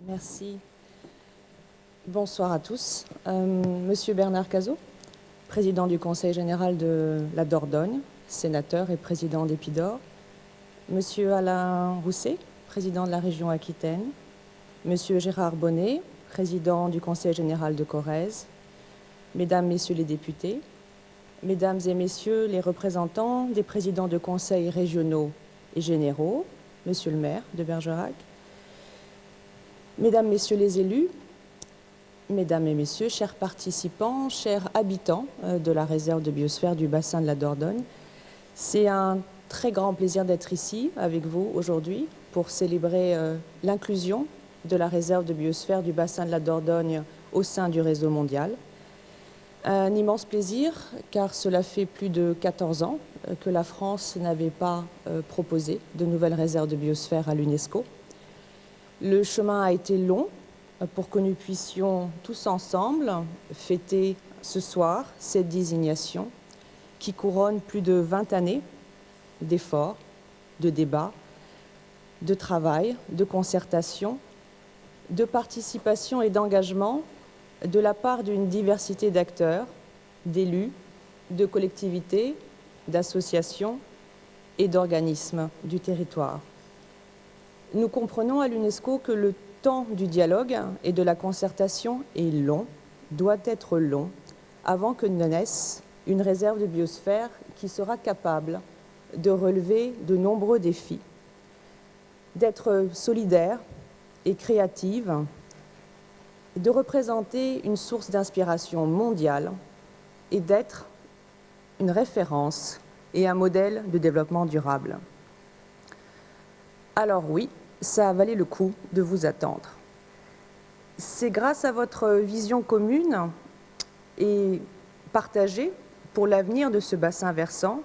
Merci. Bonsoir à tous. Monsieur Bernard Cazeau, président du Conseil général de la Dordogne, sénateur et président d'Épidore. Monsieur Alain Rousset, président de la région Aquitaine. Monsieur Gérard Bonnet, président du Conseil général de Corrèze. Mesdames, Messieurs les députés, Mesdames et Messieurs les représentants des présidents de conseils régionaux et généraux, Monsieur le maire de Bergerac, Mesdames, Messieurs les élus, Mesdames et Messieurs, chers participants, chers habitants de la réserve de biosphère du bassin de la Dordogne, c'est un très grand plaisir d'être ici avec vous aujourd'hui pour célébrer l'inclusion de la réserve de biosphère du bassin de la Dordogne au sein du réseau mondial. Un immense plaisir car cela fait plus de 14 ans que la France n'avait pas proposé de nouvelles réserves de biosphère à l'UNESCO. Le chemin a été long pour que nous puissions tous ensemble fêter ce soir cette désignation qui couronne plus de 20 années d'efforts, de débats, de travail, de concertation, de participation et d'engagement de la part d'une diversité d'acteurs, d'élus, de collectivités, d'associations et d'organismes du territoire. Nous comprenons à l'UNESCO que le temps du dialogue et de la concertation est long, doit être long, avant que ne naisse une réserve de biosphère qui sera capable de relever de nombreux défis, d'être solidaire et créative, de représenter une source d'inspiration mondiale et d'être une référence et un modèle de développement durable. Alors oui, ça a valu le coup de vous attendre. C'est grâce à votre vision commune et partagée pour l'avenir de ce bassin versant,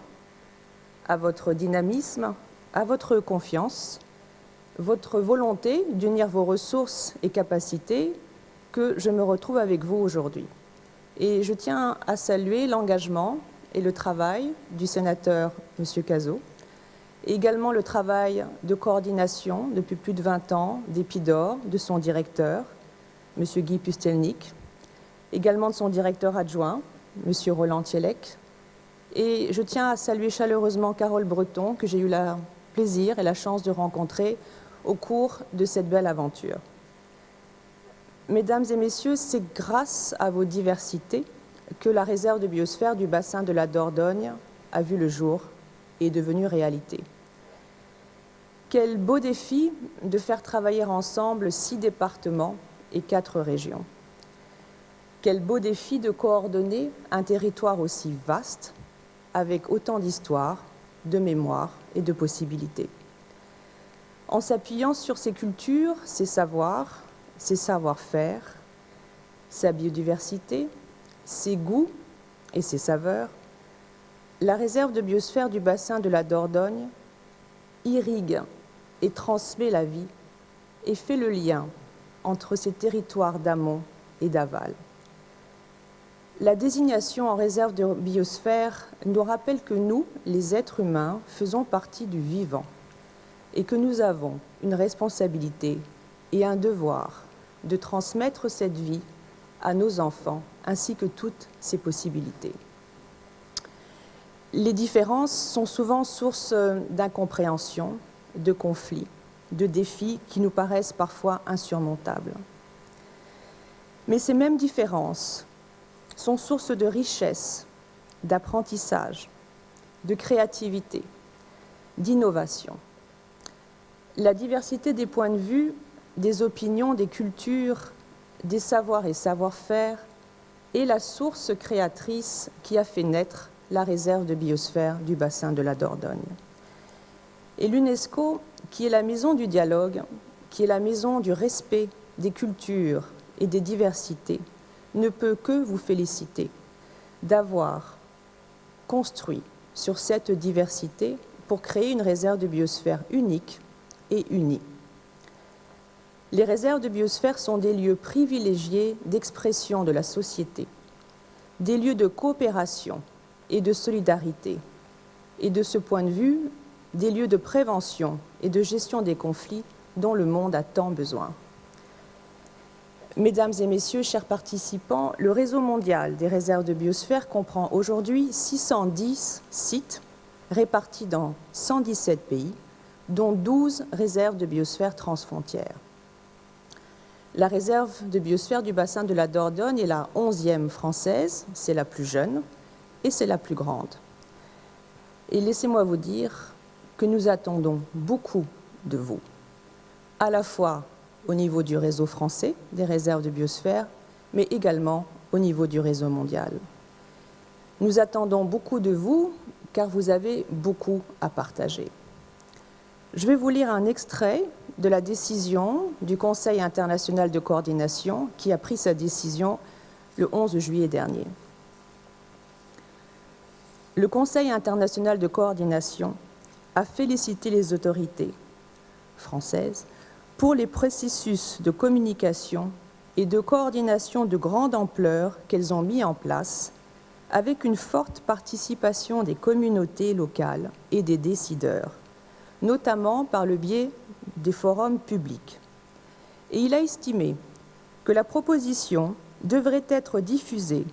à votre dynamisme, à votre confiance, votre volonté d'unir vos ressources et capacités que je me retrouve avec vous aujourd'hui. Et je tiens à saluer l'engagement et le travail du sénateur M. Cazeau, et également le travail de coordination depuis plus de 20 ans d'Épidore, de son directeur, M. Guy Pustelnik, également de son directeur adjoint, M. Roland Thielek. Et je tiens à saluer chaleureusement Carole Breton, que j'ai eu le plaisir et la chance de rencontrer au cours de cette belle aventure. Mesdames et Messieurs, c'est grâce à vos diversités que la réserve de biosphère du bassin de la Dordogne a vu le jour et est devenue réalité. Quel beau défi de faire travailler ensemble 6 départements et 4 régions. Quel beau défi de coordonner un territoire aussi vaste, avec autant d'histoires, de mémoires et de possibilités. En s'appuyant sur ses cultures, ses savoirs, ses savoir-faire, sa biodiversité, ses goûts et ses saveurs, la réserve de biosphère du bassin de la Dordogne irrigue et transmet la vie et fait le lien entre ces territoires d'amont et d'aval. La désignation en réserve de biosphère nous rappelle que nous, les êtres humains, faisons partie du vivant et que nous avons une responsabilité et un devoir de transmettre cette vie à nos enfants ainsi que toutes ses possibilités. Les différences sont souvent source d'incompréhension, de conflits, de défis qui nous paraissent parfois insurmontables. Mais ces mêmes différences sont source de richesse, d'apprentissage, de créativité, d'innovation. La diversité des points de vue, des opinions, des cultures, des savoirs et savoir-faire est la source créatrice qui a fait naître la réserve de biosphère du bassin de la Dordogne. Et l'UNESCO, qui est la maison du dialogue, qui est la maison du respect des cultures et des diversités, ne peut que vous féliciter d'avoir construit sur cette diversité pour créer une réserve de biosphère unique et unie. Les réserves de biosphère sont des lieux privilégiés d'expression de la société, des lieux de coopération et de solidarité, et de ce point de vue, des lieux de prévention et de gestion des conflits dont le monde a tant besoin. Mesdames et messieurs, chers participants, le réseau mondial des réserves de biosphère comprend aujourd'hui 610 sites répartis dans 117 pays, dont 12 réserves de biosphère transfrontières. La réserve de biosphère du bassin de la Dordogne est la 11e française, c'est la plus jeune et c'est la plus grande. Et laissez-moi vous dire que nous attendons beaucoup de vous, à la fois au niveau du réseau français des réserves de biosphère, mais également au niveau du réseau mondial. Nous attendons beaucoup de vous, car vous avez beaucoup à partager. Je vais vous lire un extrait de la décision du Conseil international de coordination qui a pris sa décision le 11 juillet dernier. Le Conseil international de coordination a félicité les autorités françaises pour les processus de communication et de coordination de grande ampleur qu'elles ont mis en place, avec une forte participation des communautés locales et des décideurs, notamment par le biais des forums publics. Et il a estimé que la proposition devrait être diffusée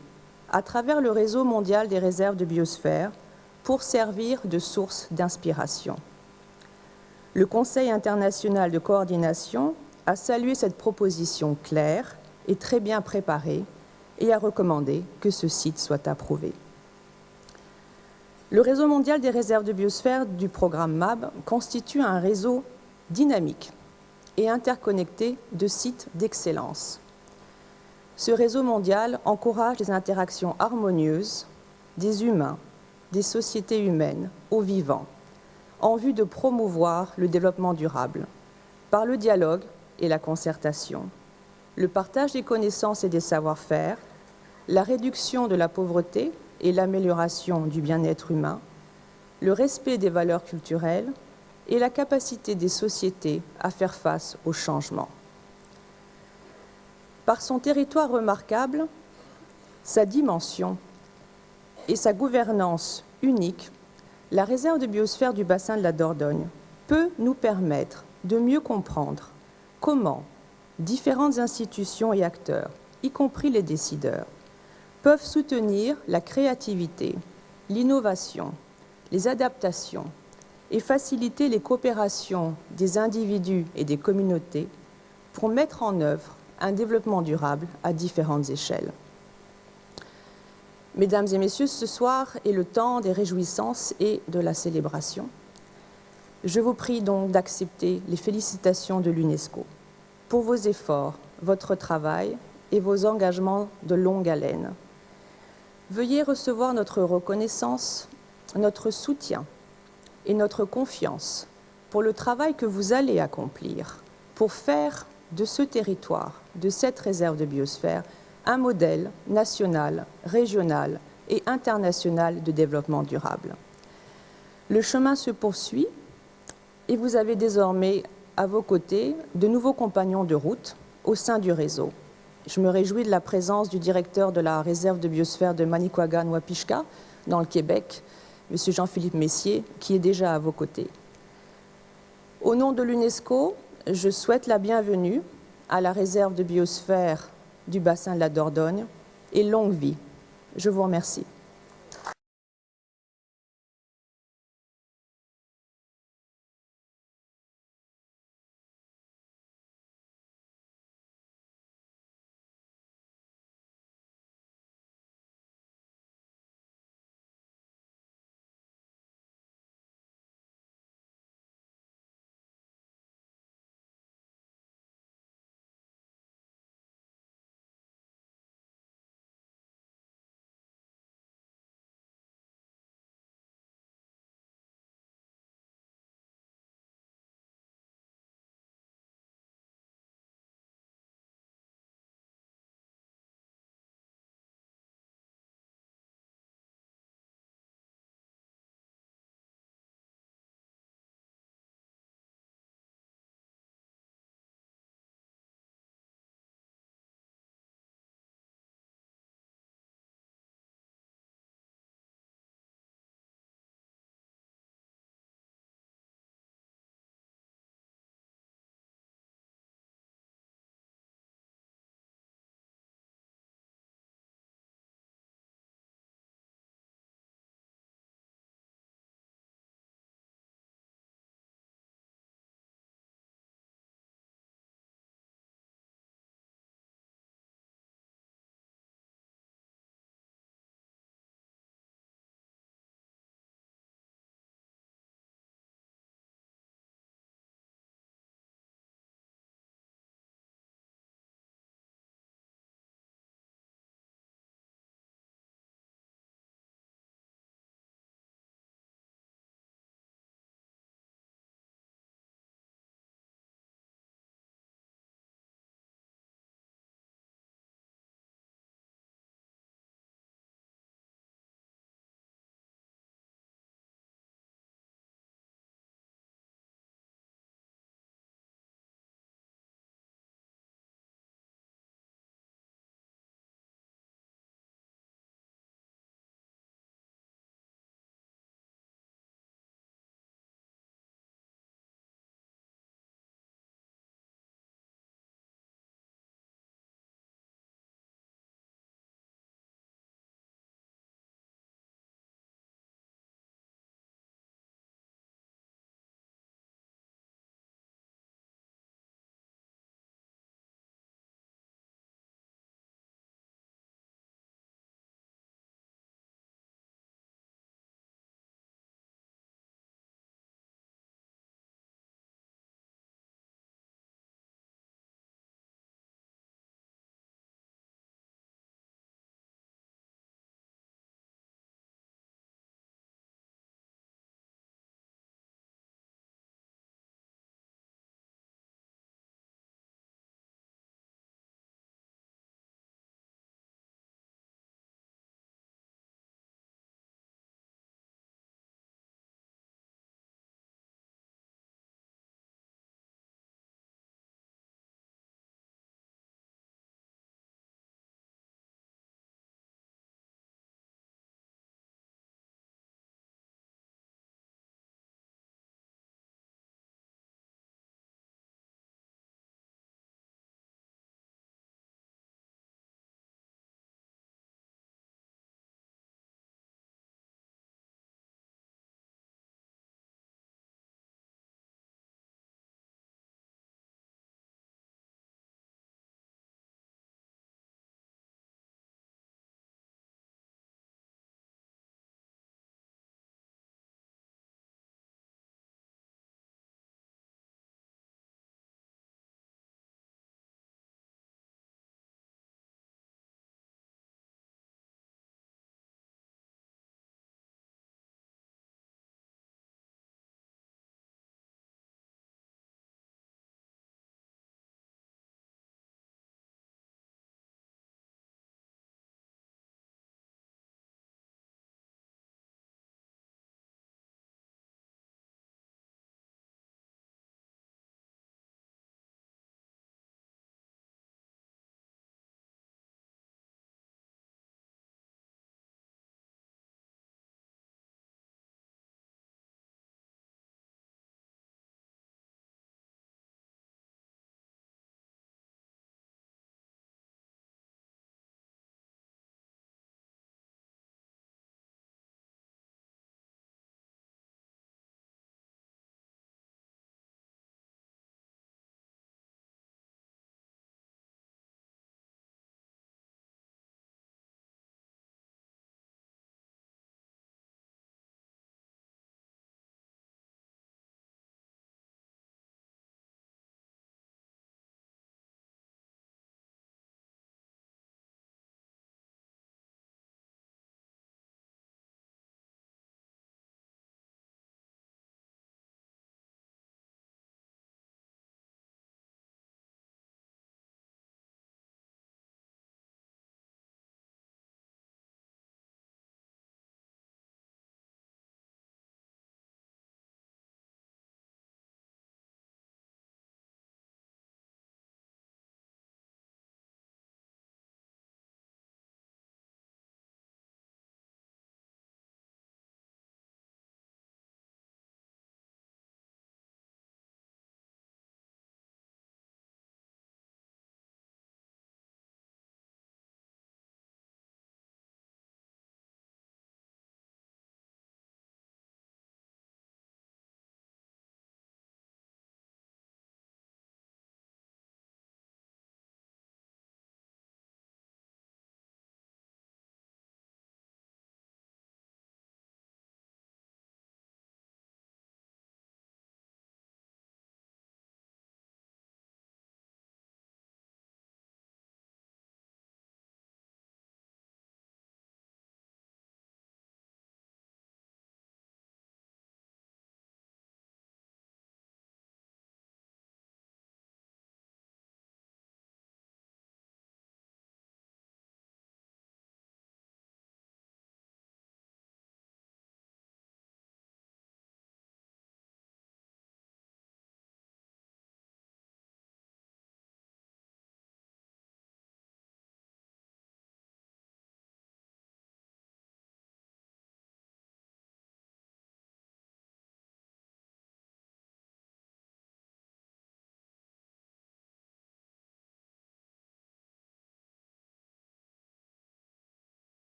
à travers le réseau mondial des réserves de biosphère pour servir de source d'inspiration. Le Conseil international de coordination a salué cette proposition claire et très bien préparée et a recommandé que ce site soit approuvé. Le réseau mondial des réserves de biosphère du programme MAB constitue un réseau dynamique et interconnecté de sites d'excellence. Ce réseau mondial encourage des interactions harmonieuses des humains, des sociétés humaines aux vivants, en vue de promouvoir le développement durable, par le dialogue et la concertation, le partage des connaissances et des savoir-faire, la réduction de la pauvreté et l'amélioration du bien-être humain, le respect des valeurs culturelles et la capacité des sociétés à faire face au changement. Par son territoire remarquable, sa dimension et sa gouvernance unique, la réserve de biosphère du bassin de la Dordogne peut nous permettre de mieux comprendre comment différentes institutions et acteurs, y compris les décideurs, peuvent soutenir la créativité, l'innovation, les adaptations et faciliter les coopérations des individus et des communautés pour mettre en œuvre un développement durable à différentes échelles. Mesdames et messieurs, ce soir est le temps des réjouissances et de la célébration. Je vous prie donc d'accepter les félicitations de l'UNESCO pour vos efforts, votre travail et vos engagements de longue haleine. Veuillez recevoir notre reconnaissance, notre soutien et notre confiance pour le travail que vous allez accomplir pour faire de ce territoire, de cette réserve de biosphère, un modèle national, régional et international de développement durable. Le chemin se poursuit et vous avez désormais à vos côtés de nouveaux compagnons de route au sein du réseau. Je me réjouis de la présence du directeur de la réserve de biosphère de Manicouagan-Wapishka, dans le Québec, M. Jean-Philippe Messier, qui est déjà à vos côtés. Au nom de l'UNESCO, je souhaite la bienvenue à la réserve de biosphère du bassin de la Dordogne et longue vie. Je vous remercie.